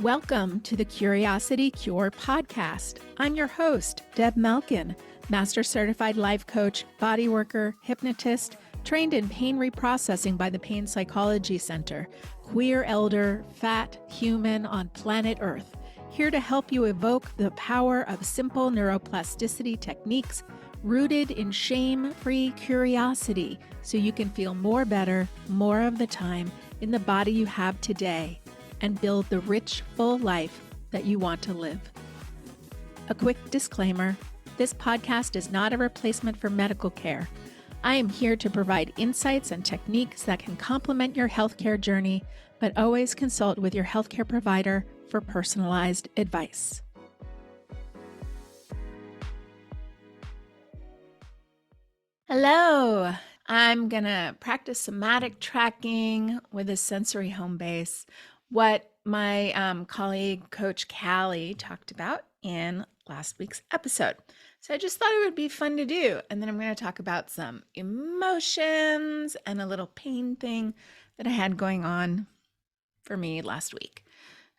Welcome to the Curiosity Cure podcast. I'm your host, Deb Malkin, Master Certified Life Coach, Body Worker, Hypnotist, trained in pain reprocessing by the Pain Psychology Center, queer elder, fat human on planet Earth, here to help you evoke the power of simple neuroplasticity techniques rooted in shame-free curiosity so you can feel more better, more of the time in the body you have today, and build the rich, full life that you want to live. A quick disclaimer, this podcast is not a replacement for medical care. I am here to provide insights and techniques that can complement your healthcare journey, but always consult with your healthcare provider for personalized advice. Hello, I'm gonna practice somatic tracking with a sensory home base, what my colleague, Coach Callie, talked about in last week's episode. So I just thought it would be fun to do. And then I'm going to talk about some emotions and a little pain thing that I had going on for me last week.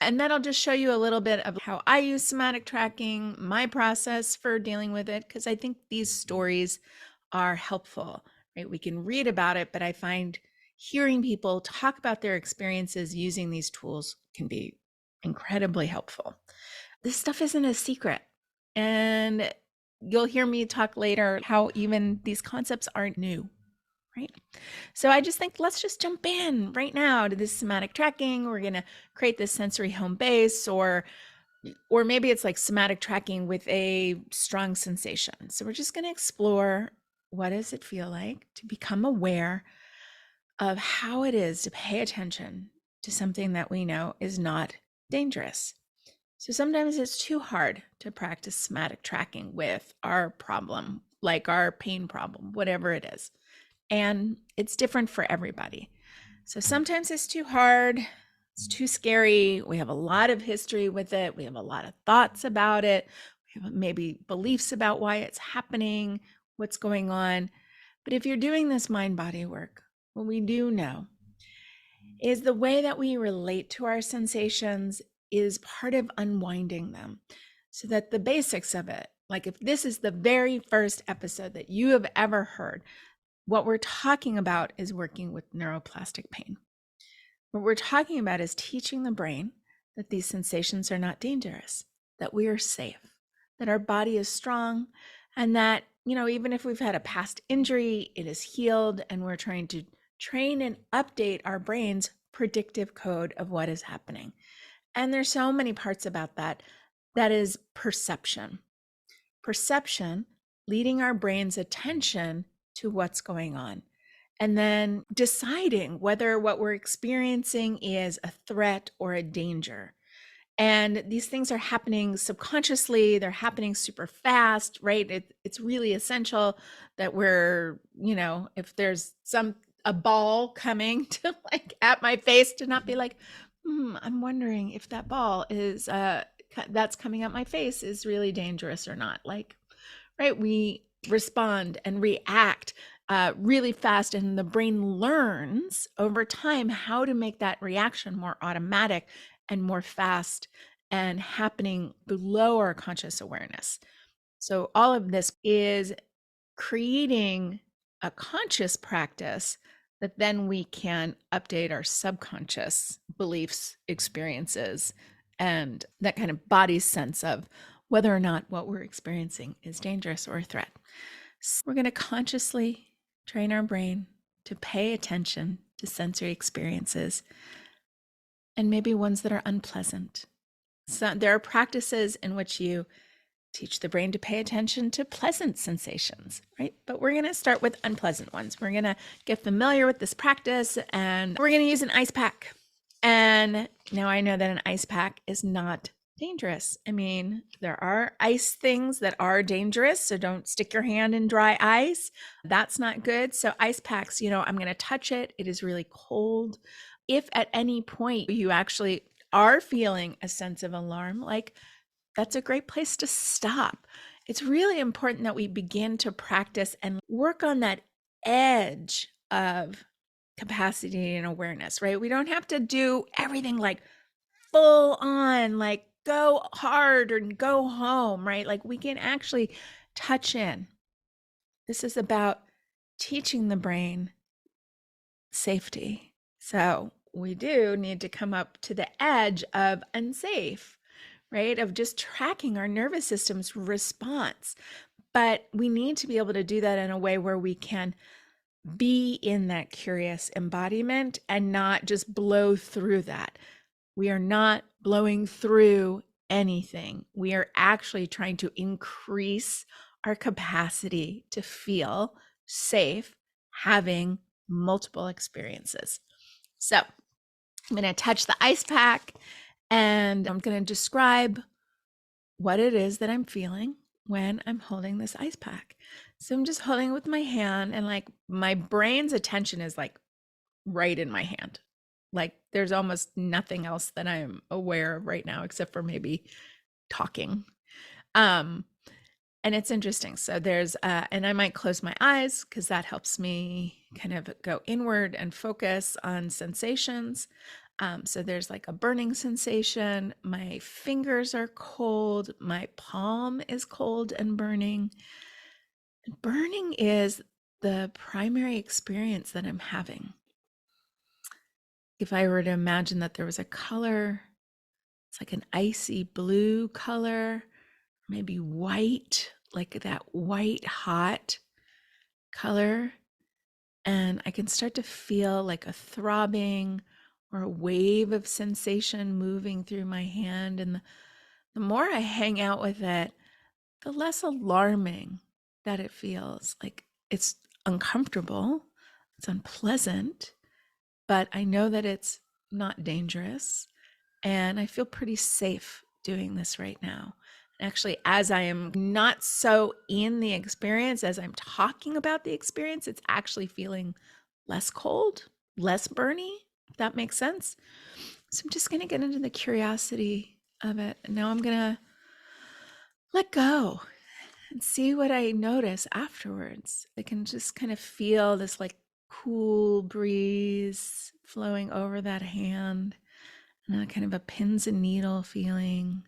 And then I'll just show you a little bit of how I use somatic tracking, my process for dealing with it, because I think these stories are helpful, right? We can read about it, but I find hearing people talk about their experiences using these tools can be incredibly helpful. This stuff isn't a secret. And you'll hear me talk later how even these concepts aren't new, right? So I just think let's just jump in right now to this somatic tracking. We're going to create this sensory home base, or maybe it's like somatic tracking with a strong sensation. So we're just going to explore, what does it feel like to become aware of how it is to pay attention to something that we know is not dangerous. So sometimes it's too hard to practice somatic tracking with our problem, like our pain problem, whatever it is. And it's different for everybody. So sometimes it's too hard, it's too scary. We have a lot of history with it. We have a lot of thoughts about it. We have maybe beliefs about why it's happening, what's going on. But if you're doing this mind-body work, what we do know is the way that we relate to our sensations is part of unwinding them, so that the basics of it, like if this is the very first episode that you have ever heard, what we're talking about is working with neuroplastic pain. What we're talking about is teaching the brain that these sensations are not dangerous, that we are safe, that our body is strong, and that, even if we've had a past injury, it is healed, and we're trying to train and update our brain's predictive code of what is happening. And there's so many parts about that. That is perception. Perception leading our brain's attention to what's going on. And then deciding whether what we're experiencing is a threat or a danger. And these things are happening subconsciously. They're happening super fast, right? It's really essential that we're, if there's a ball coming to like at my face, to not be like, I'm wondering if that ball is that's coming at my face is really dangerous or not. Like, right? We respond and react really fast, and the brain learns over time how to make that reaction more automatic and more fast and happening below our conscious awareness. So all of this is creating a conscious practice that then we can update our subconscious beliefs, experiences, and that kind of body sense of whether or not what we're experiencing is dangerous or a threat. So we're going to consciously train our brain to pay attention to sensory experiences, and maybe ones that are unpleasant. So there are practices in which you teach the brain to pay attention to pleasant sensations, right? But we're going to start with unpleasant ones. We're going to get familiar with this practice, and we're going to use an ice pack. And now I know that an ice pack is not dangerous. I mean, there are ice things that are dangerous, so don't stick your hand in dry ice. That's not good. So ice packs, I'm going to touch it. It is really cold. If at any point you actually are feeling a sense of alarm, like, that's a great place to stop. It's really important that we begin to practice and work on that edge of capacity and awareness, right? We don't have to do everything like full on, like go hard or go home, right? Like we can actually touch in. This is about teaching the brain safety. So we do need to come up to the edge of unsafe, right? Of just tracking our nervous system's response. But we need to be able to do that in a way where we can be in that curious embodiment and not just blow through that. We are not blowing through anything. We are actually trying to increase our capacity to feel safe having multiple experiences. So I'm going to touch the ice pack and I'm going to describe what it is that I'm feeling when I'm holding this ice pack. So I'm just holding it with my hand, and like my brain's attention is like right in my hand. Like there's almost nothing else that I'm aware of right now except for maybe talking. Um and it's interesting. So there's and I might close my eyes because that helps me kind of go inward and focus on sensations. So there's like a burning sensation. My fingers are cold. My palm is cold and burning. And burning is the primary experience that I'm having. If I were to imagine that there was a color, it's like an icy blue color, maybe white, like that white hot color. And I can start to feel like a throbbing or a wave of sensation moving through my hand. And the more I hang out with it, the less alarming that it feels. Like it's uncomfortable, it's unpleasant, but I know that it's not dangerous. And I feel pretty safe doing this right now. Actually, as I am not so in the experience, as I'm talking about the experience, it's actually feeling less cold, less burny, if that makes sense. So I'm just going to get into the curiosity of it. And now I'm going to let go and see what I notice afterwards. I can just kind of feel this like cool breeze flowing over that hand, and kind of a pins and needle feeling,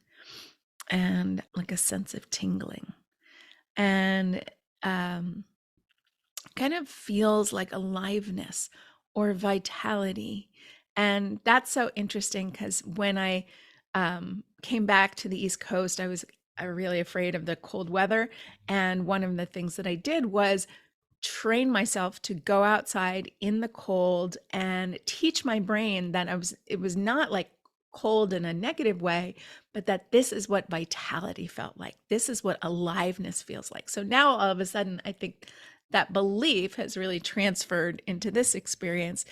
and like a sense of tingling. And kind of feels like aliveness or vitality. And that's so interesting because when I came back to the East Coast, I was really afraid of the cold weather. And one of the things that I did was train myself to go outside in the cold and teach my brain that it was not like cold in a negative way, but that this is what vitality felt like. This is what aliveness feels like. So now all of a sudden, I think that belief has really transferred into this experience.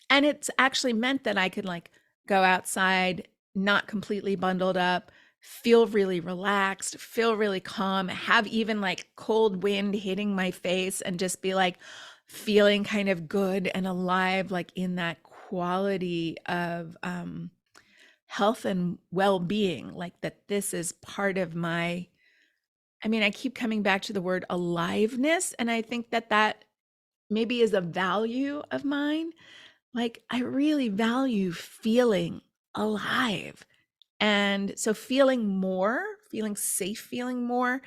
And it's actually meant that I could like go outside, not completely bundled up, feel really relaxed, feel really calm, have even like cold wind hitting my face, and just be like feeling kind of good and alive, like in that quality of health and well-being, like that this is part of my, I mean, I keep coming back to the word aliveness, and I think that that maybe is a value of mine. Like I really value feeling alive. And so feeling more, feeling safe, feeling more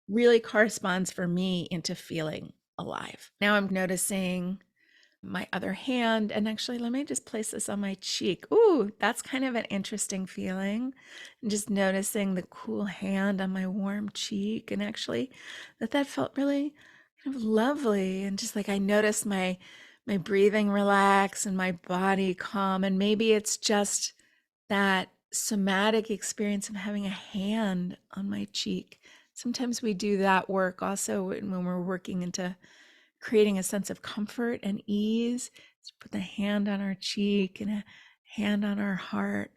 really corresponds for me into feeling alive. Now I'm noticing my other hand, and actually let me just place this on my cheek. Ooh, that's kind of an interesting feeling. And just noticing the cool hand on my warm cheek, and actually that felt really kind of lovely. And just like I noticed my breathing relax and my body calm. And maybe it's just that somatic experience of having a hand on my cheek. Sometimes we do that work also when we're working into creating a sense of comfort and ease. To put the hand on our cheek and a hand on our heart,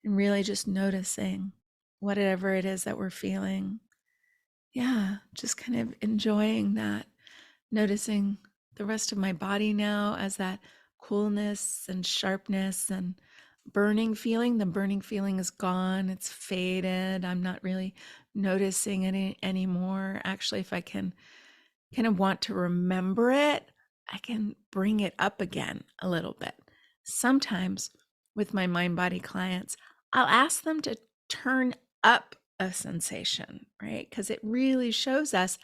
and really just noticing whatever it is that we're feeling. Yeah, just kind of enjoying that, noticing the rest of my body now as that coolness and sharpness and burning feeling. The burning feeling is gone, it's faded. I'm not really noticing it anymore. Actually, if I can kind of want to remember it, I can bring it up again a little bit. Sometimes with my mind body clients, I'll ask them to turn up a sensation, right? Because it really shows us,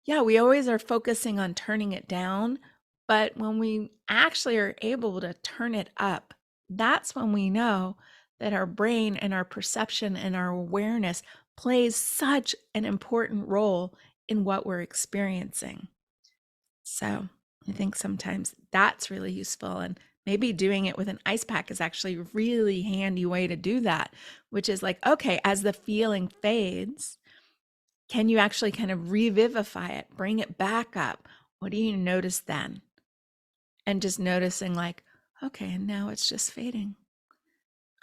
yeah, we always are focusing on turning it down, but when we actually are able to turn it up, that's when we know that our brain and our perception and our awareness plays such an important role in what we're experiencing. So I think sometimes that's really useful. And maybe doing it with an ice pack is actually a really handy way to do that, which is like, okay, as the feeling fades, can you actually kind of revivify it, bring it back up? What do you notice then? And just noticing, like, okay, and now it's just fading.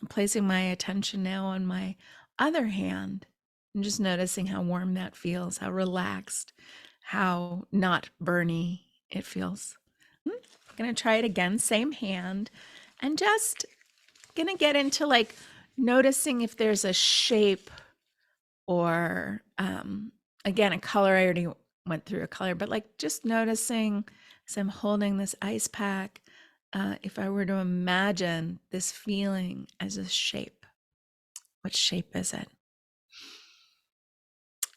I'm placing my attention now on my other hand and just noticing how warm that feels, how relaxed, how not burny it feels. I'm going to try it again, same hand, and just going to get into like noticing if there's a shape or again, a color. I already went through a color, but like just noticing as I'm holding this ice pack, if I were to imagine this feeling as a shape, what shape is it?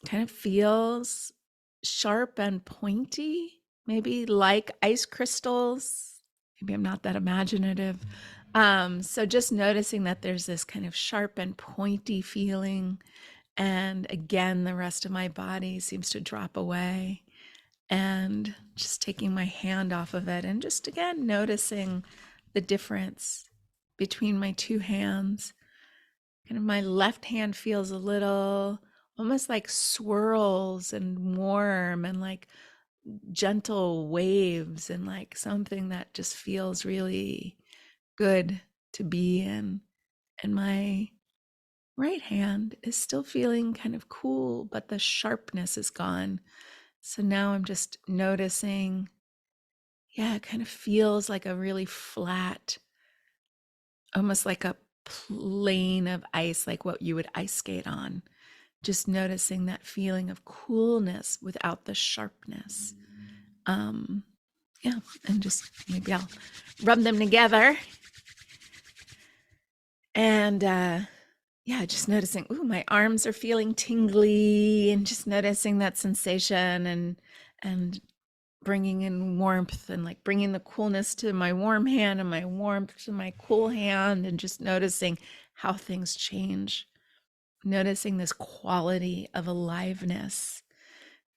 Kind of feels sharp and pointy, maybe like ice crystals. Maybe I'm not that imaginative. So just noticing that there's this kind of sharp and pointy feeling. And again, the rest of my body seems to drop away. And just taking my hand off of it and just again noticing the difference between my two hands. Kind of my left hand feels a little almost like swirls and warm and like gentle waves and like something that just feels really good to be in. And my right hand is still feeling kind of cool, but the sharpness is gone. So now I'm just noticing, yeah, it kind of feels like a really flat, almost like a plane of ice, like what you would ice skate on. Just noticing that feeling of coolness without the sharpness. Yeah, and just maybe I'll rub them together. And yeah, just noticing, ooh, my arms are feeling tingly and just noticing that sensation and bringing in warmth and like bringing the coolness to my warm hand and my warmth to my cool hand and just noticing how things change. Noticing this quality of aliveness,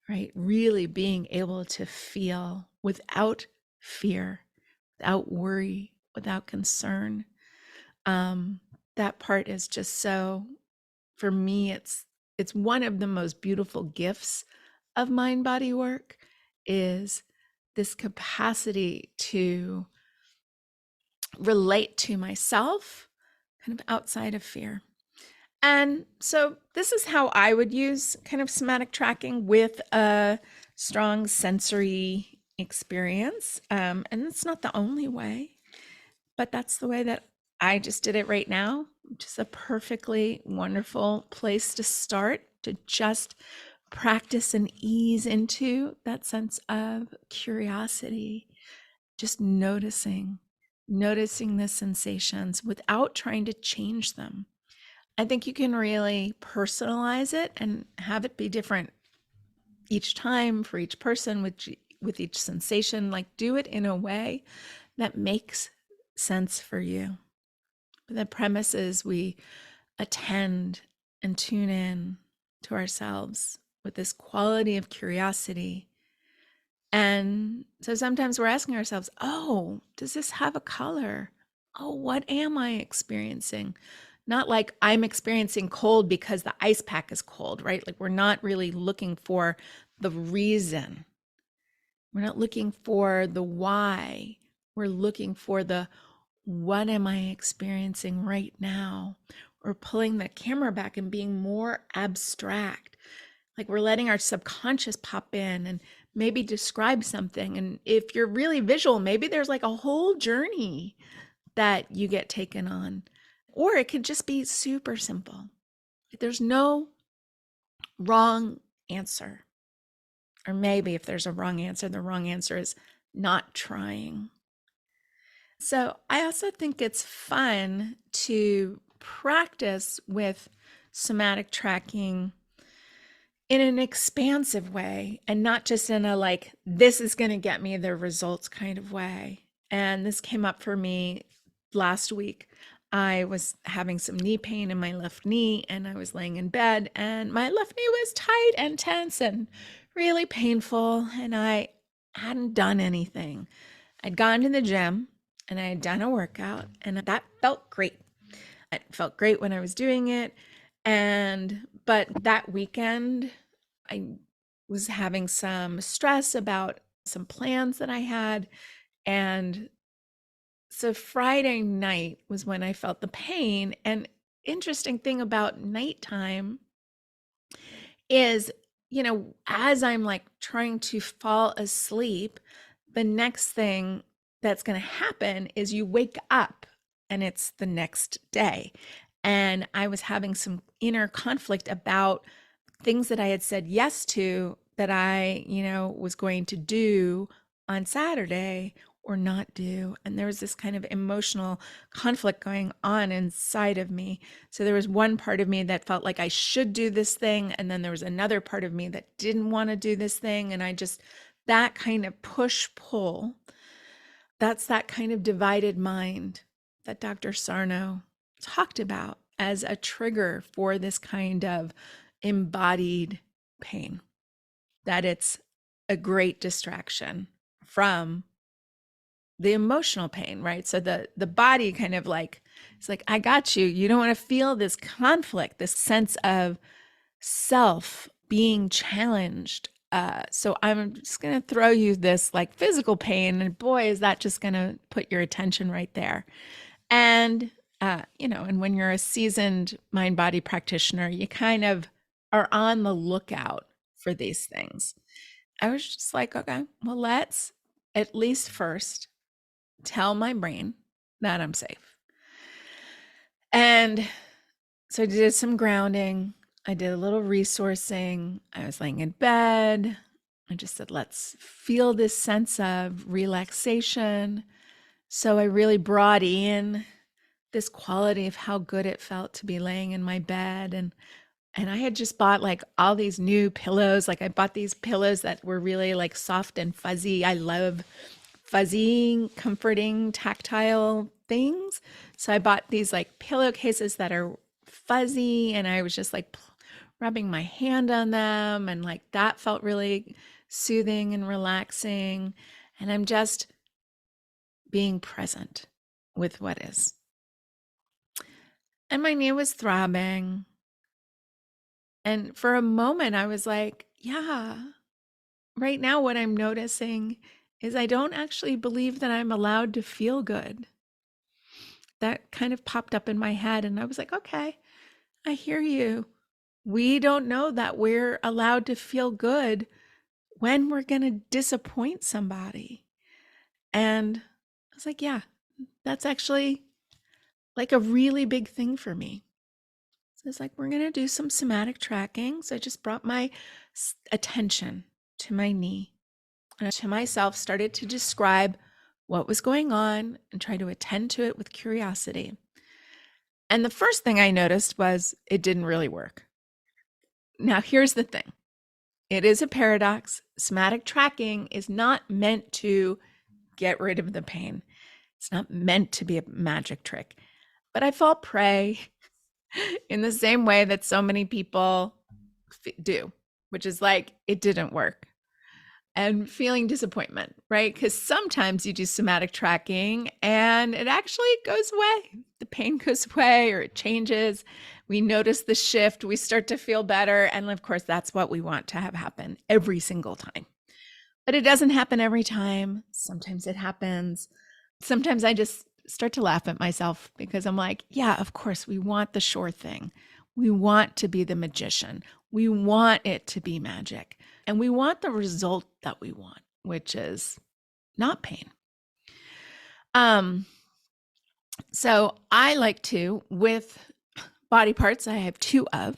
right? Really being able to feel without fear, without worry, without concern. That part is just so, for me, it's one of the most beautiful gifts of mind body work is this capacity to relate to myself kind of outside of fear. And so this is how I would use kind of somatic tracking with a strong sensory experience. And it's not the only way, but that's the way that I just did it right now, which is a perfectly wonderful place to start to just practice and ease into that sense of curiosity, just noticing the sensations without trying to change them. I think you can really personalize it and have it be different each time for each person with each sensation. Like do it in a way that makes sense for you. But the premise is we attend and tune in to ourselves with this quality of curiosity. And so sometimes we're asking ourselves, oh, does this have a color? Oh, what am I experiencing? Not like I'm experiencing cold because the ice pack is cold, right? Like we're not really looking for the reason. We're not looking for the why. We're looking for the what am I experiencing right now? We're pulling the camera back and being more abstract. Like we're letting our subconscious pop in and maybe describe something. And if you're really visual, maybe there's like a whole journey that you get taken on. Or it could just be super simple. There's no wrong answer. Or maybe if there's a wrong answer, the wrong answer is not trying. So I also think it's fun to practice with somatic tracking in an expansive way and not just in a like, this is going to get me the results kind of way. And this came up for me last week. I was having some knee pain in my left knee and I was laying in bed and my left knee was tight and tense and really painful. And I hadn't done anything. I'd gone to the gym and I had done a workout and that felt great. It felt great when I was doing it. But that weekend, I was having some stress about some plans that I had. And so Friday night was when I felt the pain. And interesting thing about nighttime is, as I'm like trying to fall asleep, the next thing that's going to happen is you wake up and it's the next day. And I was having some inner conflict about things that I had said yes to that I, was going to do on Saturday or not do. And there was this kind of emotional conflict going on inside of me. So there was one part of me that felt like I should do this thing. And then there was another part of me that didn't want to do this thing. And that kind of push pull, that's that kind of divided mind that Dr. Sarno talked about as a trigger for this kind of embodied pain, that it's a great distraction from the emotional pain, right? So the body kind of like, it's like, I got you. You don't want to feel this conflict, this sense of self being challenged. So I'm just going to throw you this like physical pain. And boy, is that just going to put your attention right there. And, and when you're a seasoned mind body practitioner, you kind of are on the lookout for these things. I was just like, okay, well, let's at least first tell my brain that I'm safe. And so I did some grounding. I did a little resourcing. I was laying in bed. I just said, let's feel this sense of relaxation. So I really brought in this quality of how good it felt to be laying in my bed. And I had just bought like all these new pillows. Like I bought these pillows that were really like soft and fuzzy. I love fuzzy, comforting, tactile things. So I bought these like pillowcases that are fuzzy and I was just like rubbing my hand on them. And like that felt really soothing and relaxing. And I'm just being present with what is. And my knee was throbbing. And for a moment, I was like, yeah, right now, what I'm noticing is I don't actually believe that I'm allowed to feel good. That kind of popped up in my head. And I was like, okay, I hear you. We don't know that we're allowed to feel good when we're going to disappoint somebody. And I was like, yeah, that's actually like a really big thing for me. So it's like, we're going to do some somatic tracking. So I just brought my attention to my knee and to myself, started to describe what was going on and try to attend to it with curiosity. And the first thing I noticed was it didn't really work. Now, here's the thing. It is a paradox. Somatic tracking is not meant to get rid of the pain. It's not meant to be a magic trick. But I fall prey in the same way that so many people do, which is like, it didn't work. And feeling disappointment, right? Because sometimes you do somatic tracking and it actually goes away. The pain goes away or it changes. We notice the shift. We start to feel better. And of course, that's what we want to have happen every single time. But it doesn't happen every time. Sometimes it happens. Sometimes I just start to laugh at myself because I'm like, yeah, of course, we want the sure thing. We want to be the magician. We want it to be magic. And we want the result that we want, which is not pain. So I like to, with body parts I have two of,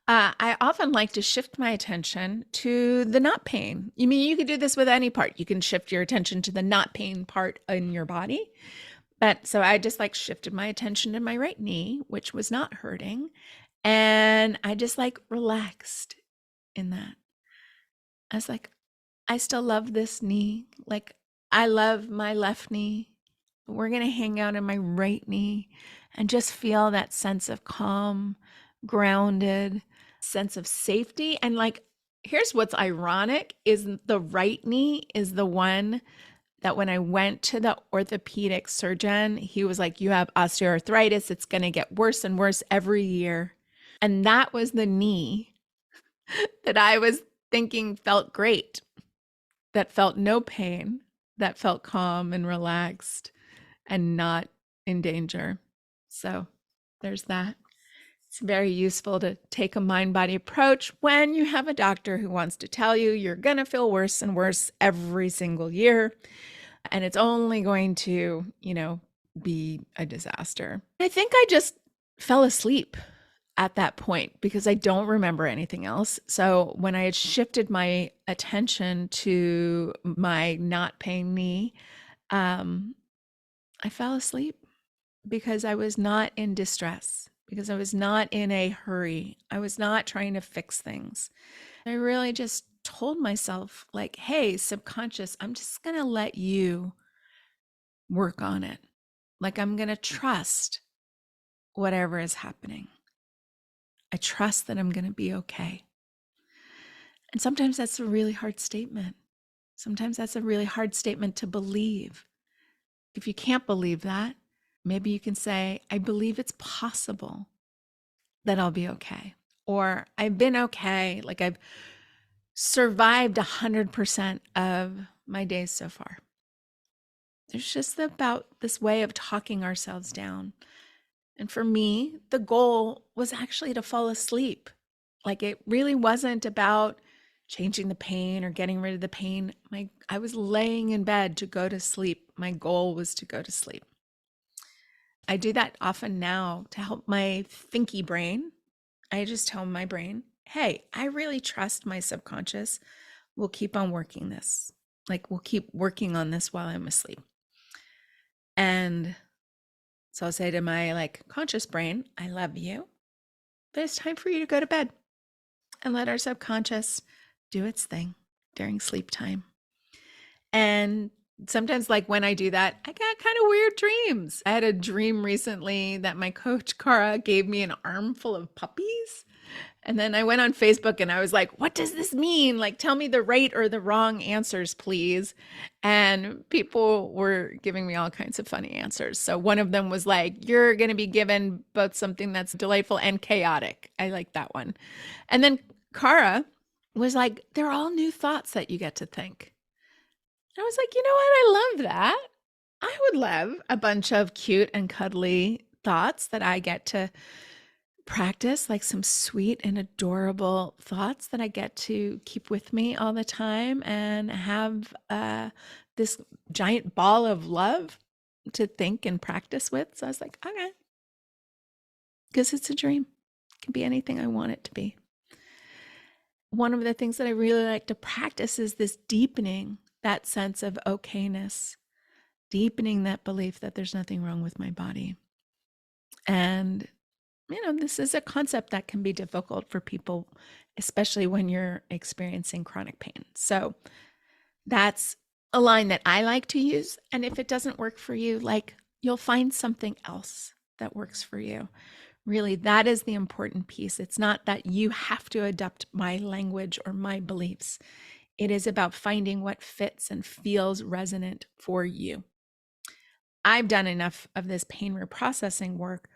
I often like to shift my attention to the not pain. You could do this with any part. You can shift your attention to the not pain part in your body. But so I just like shifted my attention to my right knee, which was not hurting. And I just like relaxed in that. I was like, I still love this knee. Like, I love my left knee. We're going to hang out in my right knee and just feel that sense of calm, grounded, sense of safety. And like, here's what's ironic is the right knee is the one that when I went to the orthopedic surgeon, he was like, you have osteoarthritis. It's going to get worse and worse every year. And that was the knee that I was thinking felt great, that felt no pain, that felt calm and relaxed and not in danger. So there's that. It's very useful to take a mind body approach when you have a doctor who wants to tell you you're going to feel worse and worse every single year. And it's only going to, be a disaster. I think I just fell asleep at that point because I don't remember anything else. So when I had shifted my attention to my not pain knee, I fell asleep because I was not in distress, because I was not in a hurry. I was not trying to fix things. I really just told myself, like, hey, subconscious, I'm just going to let you work on it. Like, I'm going to trust whatever is happening. I trust that I'm going to be okay. And sometimes that's a really hard statement. Sometimes that's a really hard statement to believe. If you can't believe that, maybe you can say, I believe it's possible that I'll be okay. Or I've been okay. Like I've survived 100% of my days so far. There's just about this way of talking ourselves down. And for me, the goal was actually to fall asleep. Like it really wasn't about changing the pain or getting rid of the pain. I was laying in bed to go to sleep. My goal was to go to sleep. I do that often now to help my thinky brain. I just tell my brain, hey, I really trust my subconscious. We'll keep on working this. Like we'll keep working on this while I'm asleep. And so I'll say to my conscious brain, I love you, but it's time for you to go to bed and let our subconscious do its thing during sleep time. And sometimes when I do that, I got kind of weird dreams. I had a dream recently that my coach Cara gave me an armful of puppies. And then I went on Facebook and I was like, what does this mean? Like, tell me the right or the wrong answers, please. And people were giving me all kinds of funny answers. So one of them was like, you're going to be given both something that's delightful and chaotic. I like that one. And then Cara was like, they're all new thoughts that you get to think. And I was like, you know what? I love that. I would love a bunch of cute and cuddly thoughts that I get to practice, like some sweet and adorable thoughts that I get to keep with me all the time and have this giant ball of love to think and practice with. So I was like, okay, because it's a dream. It can be anything I want it to be. One of the things that I really like to practice is this deepening that sense of okayness, deepening that belief that there's nothing wrong with my body. And this is a concept that can be difficult for people, especially when you're experiencing chronic pain. So that's a line that I like to use. And if it doesn't work for you, you'll find something else that works for you. Really, that is the important piece. It's not that you have to adopt my language or my beliefs. It is about finding what fits and feels resonant for you. I've done enough of this pain reprocessing work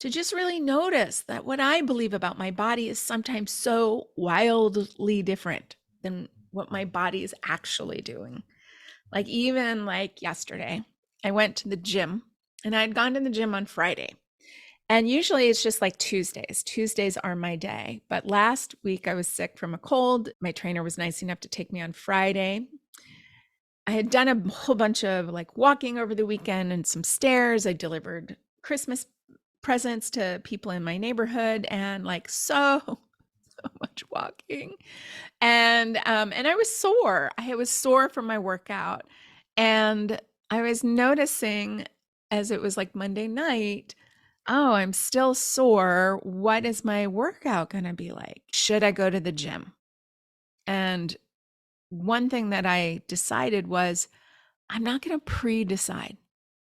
to just really notice that what I believe about my body is sometimes so wildly different than what my body is actually doing. Even yesterday, I went to the gym and I'd gone to the gym on Friday. And usually it's just Tuesdays. Tuesdays are my day. But last week I was sick from a cold. My trainer was nice enough to take me on Friday. I had done a whole bunch of walking over the weekend and some stairs. I delivered Christmas presents to people in my neighborhood and so much walking. And I was sore. I was sore from my workout. And I was noticing as it was like Monday night, oh, I'm still sore. What is my workout going to be like? Should I go to the gym? And one thing that I decided was I'm not going to pre-decide.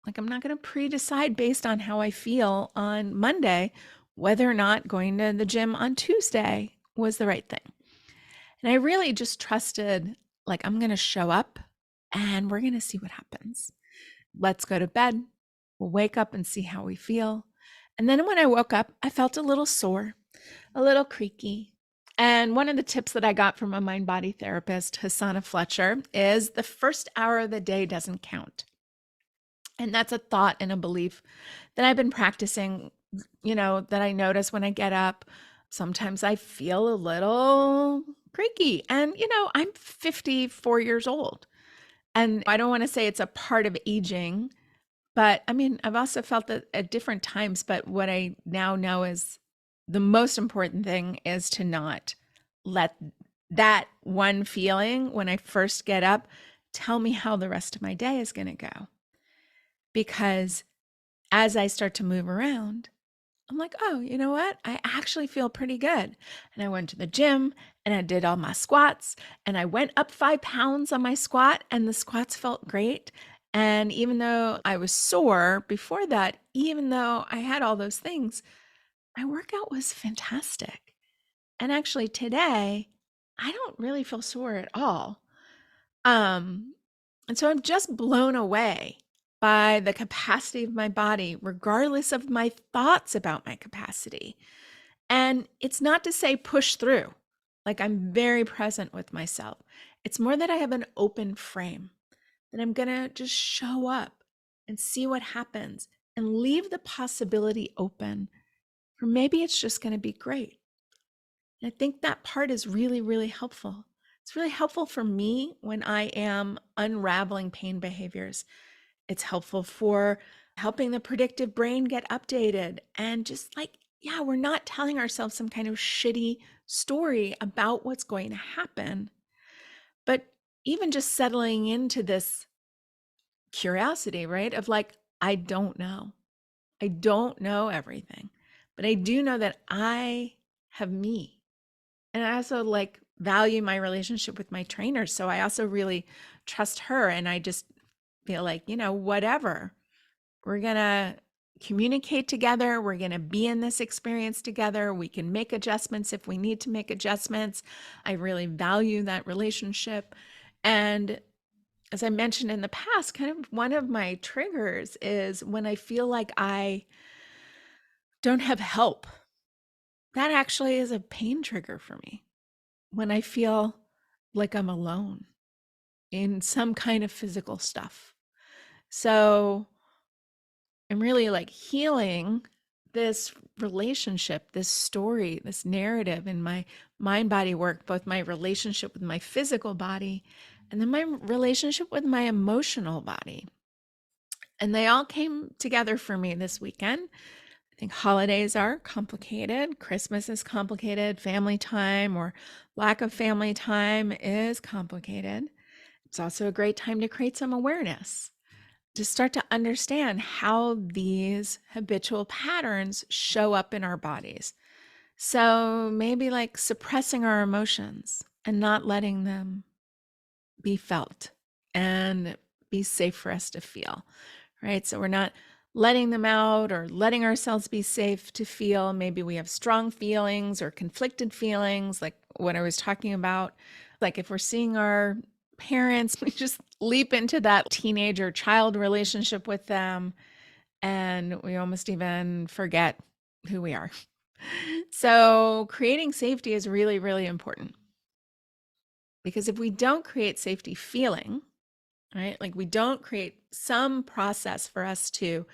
Like, I'm not going to pre-decide based on how I feel on Monday, whether or not going to the gym on Tuesday was the right thing. And I really just trusted, like, I'm going to show up and we're going to see what happens. Let's go to bed. We'll wake up and see how we feel. And then when I woke up, I felt a little sore, a little creaky. And one of the tips that I got from a mind body therapist, Hasana Fletcher, is the first hour of the day doesn't count. And that's a thought and a belief that I've been practicing, that I notice when I get up. Sometimes I feel a little creaky. And, I'm 54 years old. And I don't want to say it's a part of aging, but I mean, I've also felt that at different times. But what I now know is the most important thing is to not let that one feeling when I first get up tell me how the rest of my day is going to go. Because as I start to move around, I'm like, oh, you know what? I actually feel pretty good. And I went to the gym and I did all my squats and I went up 5 pounds on my squat and the squats felt great. And even though I was sore before that, even though I had all those things, my workout was fantastic. And actually today, I don't really feel sore at all. And so I'm just blown away by the capacity of my body, regardless of my thoughts about my capacity. And it's not to say push through, like I'm very present with myself. It's more that I have an open frame, that I'm going to just show up and see what happens and leave the possibility open for maybe it's just going to be great. And I think that part is really, really helpful. It's really helpful for me when I am unraveling pain behaviors. It's helpful for helping the predictive brain get updated and just like, yeah, we're not telling ourselves some kind of shitty story about what's going to happen, but even just settling into this curiosity, right? Of like, I don't know. I don't know everything, but I do know that I have me. And I also like value my relationship with my trainer. So I also really trust her. And I just feel like, whatever, we're going to communicate together. We're going to be in this experience together. We can make adjustments if we need to make adjustments. I really value that relationship. And as I mentioned in the past, kind of one of my triggers is when I feel like I don't have help. That actually is a pain trigger for me. When I feel like I'm alone in some kind of physical stuff. So I'm really like healing this relationship, this story, this narrative in my mind body work, both my relationship with my physical body and then my relationship with my emotional body. And they all came together for me this weekend. I think holidays are complicated. Christmas is complicated. Family time or lack of family time is complicated. It's also a great time to create some awareness, to start to understand how these habitual patterns show up in our bodies. So maybe like suppressing our emotions and not letting them be felt and be safe for us to feel, right? So we're not letting them out or letting ourselves be safe to feel. Maybe we have strong feelings or conflicted feelings, like what I was talking about. Like if we're seeing our parents, we just leap into that teenager child relationship with them and we almost even forget who we are. So creating safety is really, really important. Because if we don't create safety feeling, right, like we don't create some process for us to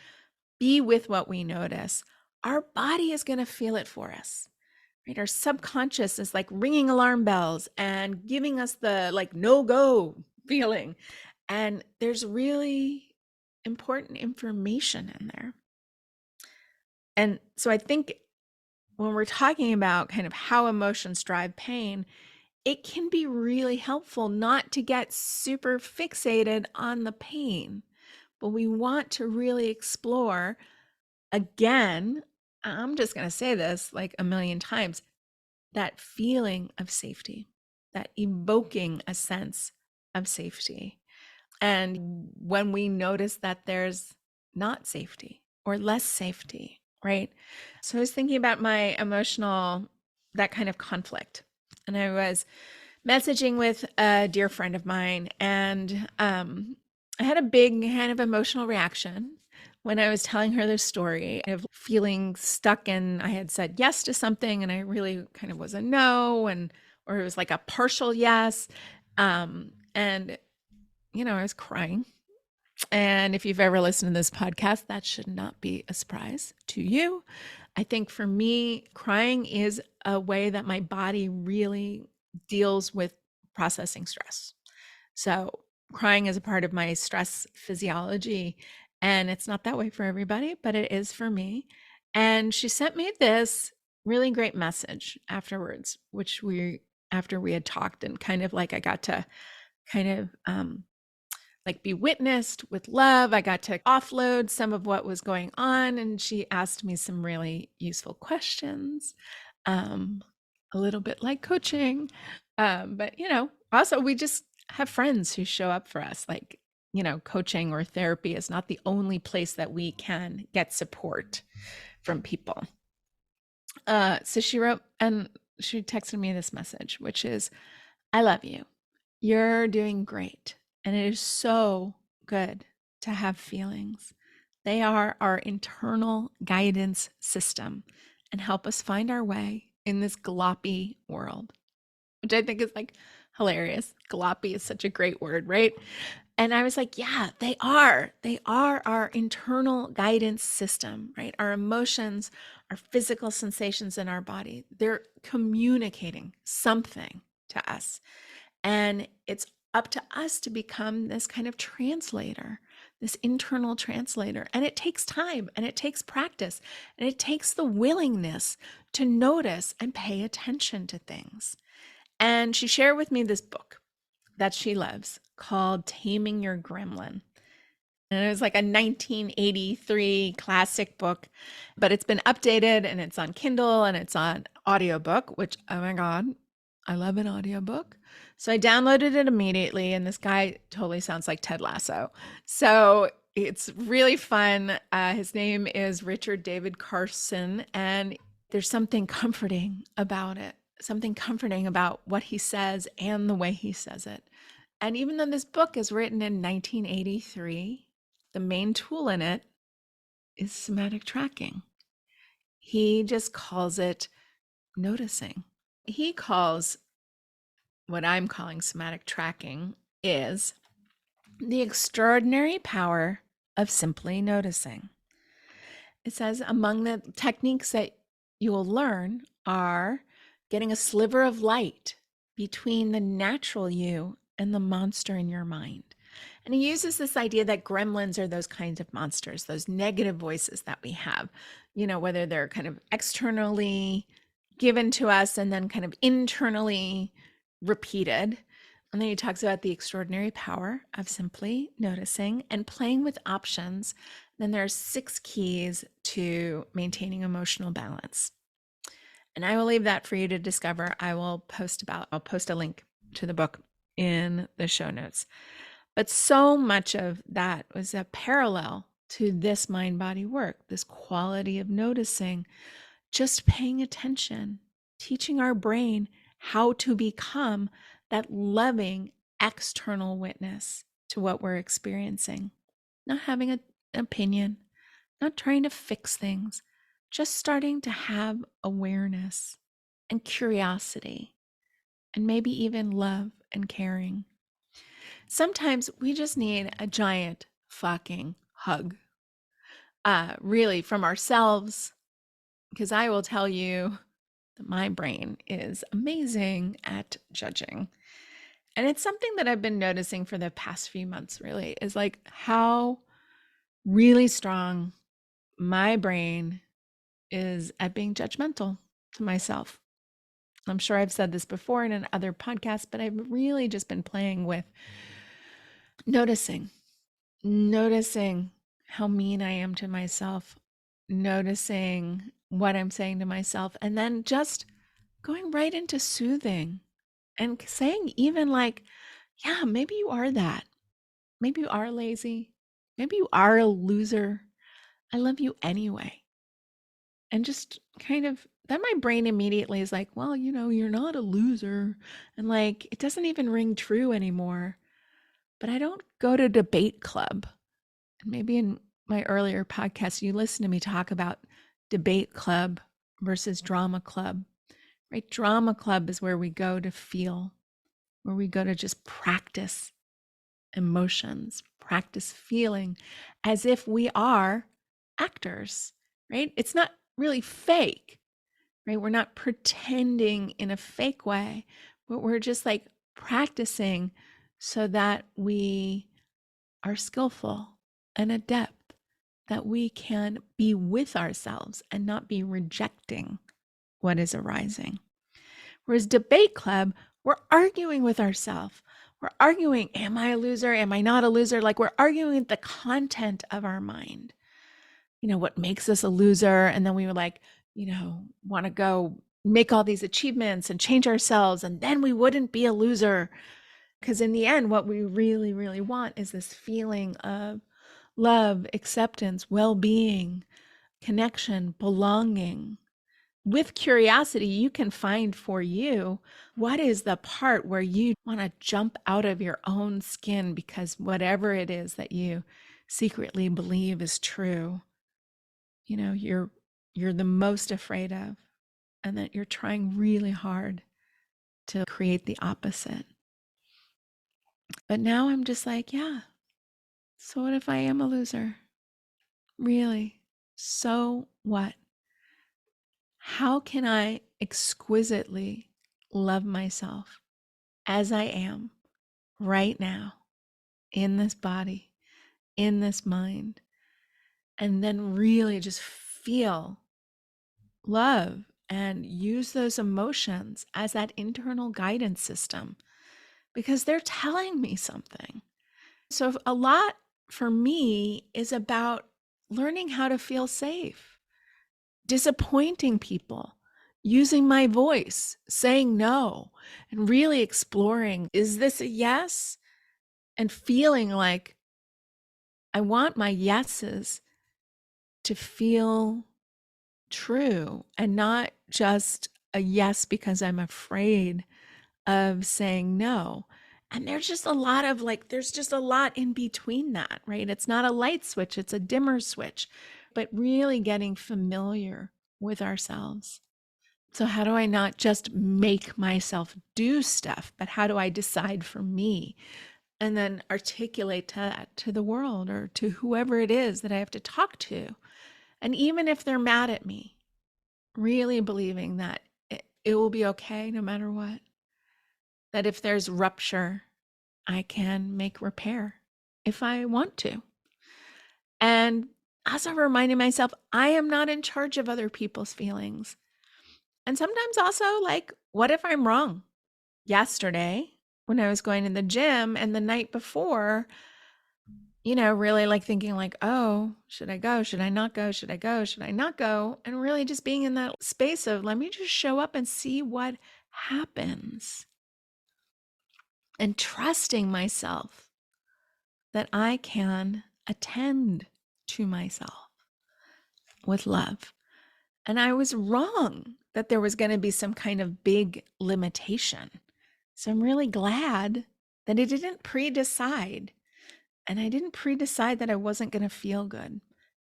be with what we notice, our body is going to feel it for us, right? Our subconscious is like ringing alarm bells and giving us the like no go feeling. And there's really important information in there. And so I think when we're talking about kind of how emotions drive pain, it can be really helpful not to get super fixated on the pain, but we want to really explore again. I'm just going to say this like a million times, that feeling of safety, that evoking a sense of safety. And when we notice that there's not safety or less safety, right? So I was thinking about my emotional, that kind of conflict. And I was messaging with a dear friend of mine, and I had a big kind of emotional reaction when I was telling her the story of feeling stuck, and I had said yes to something and I really kind of was a no, and or it was like a partial yes. And I was crying. And if you've ever listened to this podcast, that should not be a surprise to you. I think for me, crying is a way that my body really deals with processing stress. So, crying is a part of my stress physiology. And it's not that way for everybody, but it is for me. And she sent me this really great message afterwards, after we had talked, and kind of like I got to kind of like be witnessed with love. I got to offload some of what was going on, and she asked me some really useful questions, um, a little bit like coaching. But also we just have friends who show up for us. Like, coaching or therapy is not the only place that we can get support from people. So she wrote, and she texted me this message, which is, I love you. You're doing great. And it is so good to have feelings. They are our internal guidance system and help us find our way in this gloppy world, which I think is like hilarious. Gloppy is such a great word, right? And I was like, yeah, they are. They are our internal guidance system, right? Our emotions, our physical sensations in our body, they're communicating something to us. And it's up to us to become this kind of translator, this internal translator. And it takes time and it takes practice and it takes the willingness to notice and pay attention to things. And she shared with me this book that she loves called Taming Your Gremlin. And it was like a 1983 classic book, but it's been updated and it's on Kindle and it's on audiobook, which, oh my God, I love an audiobook. So I downloaded it immediately, and this guy totally sounds like Ted Lasso. So it's really fun. His name is Richard David Carson, and there's something comforting about it, something comforting about what he says and the way he says it. And even though this book is written in 1983, the main tool in it is somatic tracking. He just calls it noticing. He calls what I'm calling somatic tracking is the extraordinary power of simply noticing. It says among the techniques that you will learn are getting a sliver of light between the natural you and the monster in your mind. And he uses this idea that gremlins are those kinds of monsters, those negative voices that we have, whether they're kind of externally given to us and then kind of internally repeated. And then he talks about the extraordinary power of simply noticing and playing with options. Then there's 6 keys to maintaining emotional balance. And I will leave that for you to discover. I'll post a link to the book in the show notes. But so much of that was a parallel to this mind body work, this quality of noticing, just paying attention, teaching our brain how to become that loving external witness to what we're experiencing, not having an opinion, not trying to fix things, just starting to have awareness and curiosity, and maybe even love and caring. Sometimes we just need a giant fucking hug, really from ourselves, because I will tell you that my brain is amazing at judging. And it's something that I've been noticing for the past few months, really, is like how really strong my brain is at being judgmental to myself. I'm sure I've said this before in other podcasts, but I've really just been playing with noticing noticing how mean I am to myself, noticing what I'm saying to myself, and then just going right into soothing and saying, even like, yeah, maybe you are that. Maybe you are lazy. Maybe you are a loser. I love you anyway. And just kind of, then my brain immediately is like, well, you're not a loser. And like, it doesn't even ring true anymore. But I don't go to debate club. And maybe in my earlier podcast, you listened to me talk about debate club versus drama club, right? Drama club is where we go to feel, where we go to just practice emotions, practice feeling as if we are actors, right? It's not really fake, right? We're not pretending in a fake way, but we're just like practicing so that we are skillful and adept, that we can be with ourselves and not be rejecting what is arising. Whereas debate club, we're arguing with ourselves. We're arguing, am I a loser? Am I not a loser? Like we're arguing the content of our mind. What makes us a loser? And then we were like, want to go make all these achievements and change ourselves. And then we wouldn't be a loser. Because in the end, what we really, really want is this feeling of love, acceptance, well-being, connection, belonging. With curiosity, you can find for you what is the part where you want to jump out of your own skin because whatever it is that you secretly believe is true, you're the most afraid of, and that you're trying really hard to create the opposite. But now I'm just like, yeah, so what if I am a loser? Really? So what? How can I exquisitely love myself as I am right now in this body, in this mind, and then really just feel love and use those emotions as that internal guidance system because they're telling me something. So a lot for me is about learning how to feel safe, disappointing people, using my voice, saying no, and really exploring, is this a yes? And feeling like I want my yeses to feel true and not just a yes because I'm afraid of saying no. And there's just a lot in between that, right? It's not a light switch, it's a dimmer switch, but really getting familiar with ourselves. So, how do I not just make myself do stuff, but how do I decide for me and then articulate that to the world or to whoever it is that I have to talk to? And even if they're mad at me, really believing that it will be okay no matter what, that if there's rupture, I can make repair if I want to. And also reminding myself, I am not in charge of other people's feelings. And sometimes also, like, what if I'm wrong? Yesterday, when I was going to the gym and the night before, really like thinking like, oh, should I go? Should I not go? Should I go? Should I not go? And really just being in that space of, let me just show up and see what happens. And trusting myself that I can attend to myself with love. And I was wrong that there was going to be some kind of big limitation. So I'm really glad that I didn't pre-decide. And I didn't pre-decide that I wasn't going to feel good.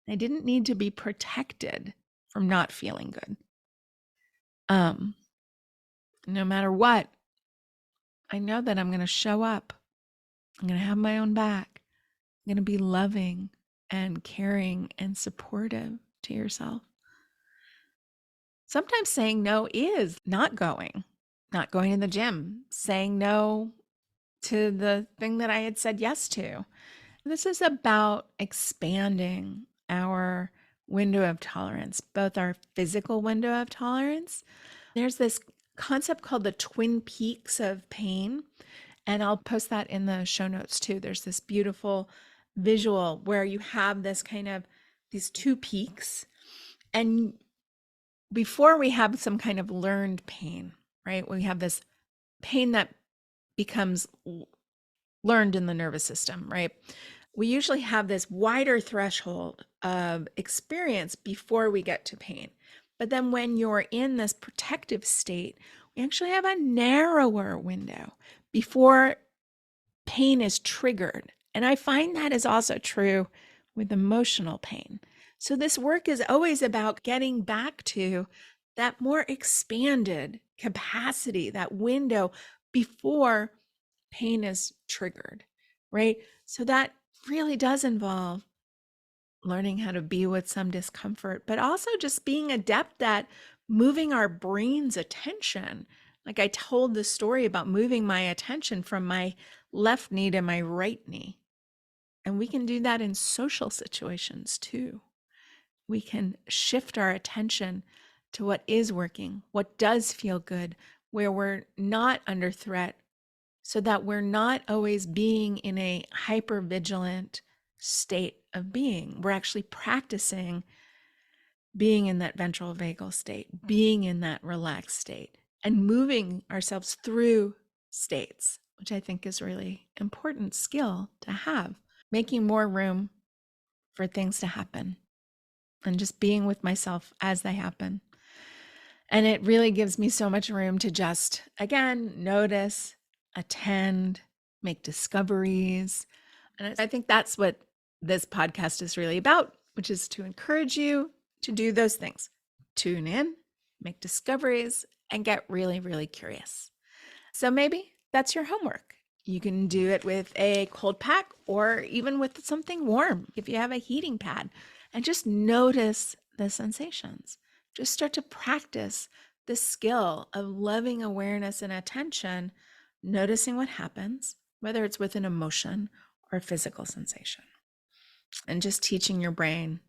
I didn't need to be protected from not feeling good. No matter what, I know that I'm going to show up. I'm going to have my own back. I'm going to be loving and caring and supportive to yourself. Sometimes saying no is not going to the gym, saying no to the thing that I had said yes to. This is about expanding our window of tolerance, both our physical window of tolerance. There's this concept called the twin peaks of pain, and I'll post that in the show notes too. There's this beautiful visual where you have this kind of these two peaks. And before we have some kind of learned pain, right? We have this pain that becomes learned in the nervous system, right? We usually have this wider threshold of experience before we get to pain. But then when you're in this protective state, we actually have a narrower window before pain is triggered. And I find that is also true with emotional pain. So this work is always about getting back to that more expanded capacity, that window before pain is triggered, right? So that really does involve learning how to be with some discomfort, but also just being adept at moving our brain's attention. Like I told the story about moving my attention from my left knee to my right knee. And we can do that in social situations too. We can shift our attention to what is working, what does feel good, where we're not under threat, so that we're not always being in a hyper vigilant state of being. We're actually practicing being in that ventral vagal state, being in that relaxed state, and moving ourselves through states, which I think is really important skill to have, making more room for things to happen and just being with myself as they happen. And it really gives me so much room to just, again, notice, attend, make discoveries. And I think that's what this podcast is really about, which is to encourage you to do those things. Tune in, make discoveries, and get really, really curious. So maybe that's your homework. You can do it with a cold pack or even with something warm if you have a heating pad, and just notice the sensations. Just start to practice the skill of loving awareness and attention, noticing what happens, whether it's with an emotion or a physical sensation, and just teaching your brain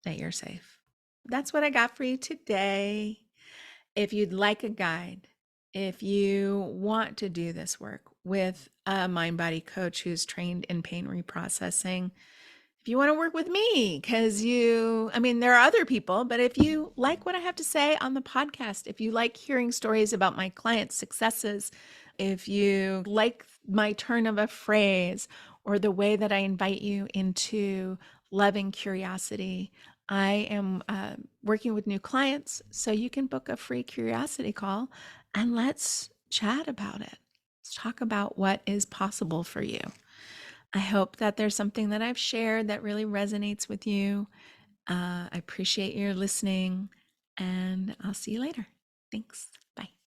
that you're safe. That's what I got for you today. If you'd like a guide, if you want to do this work with a mind body coach who's trained in pain reprocessing, if you want to work with me, because there are other people, but if you like what I have to say on the podcast, if you like hearing stories about my clients' successes, if you like my turn of a phrase or the way that I invite you into loving curiosity, I am working with new clients, so you can book a free curiosity call and let's chat about it. Let's talk about what is possible for you. I hope that there's something that I've shared that really resonates with you. I appreciate your listening, and I'll see you later. Thanks. Bye.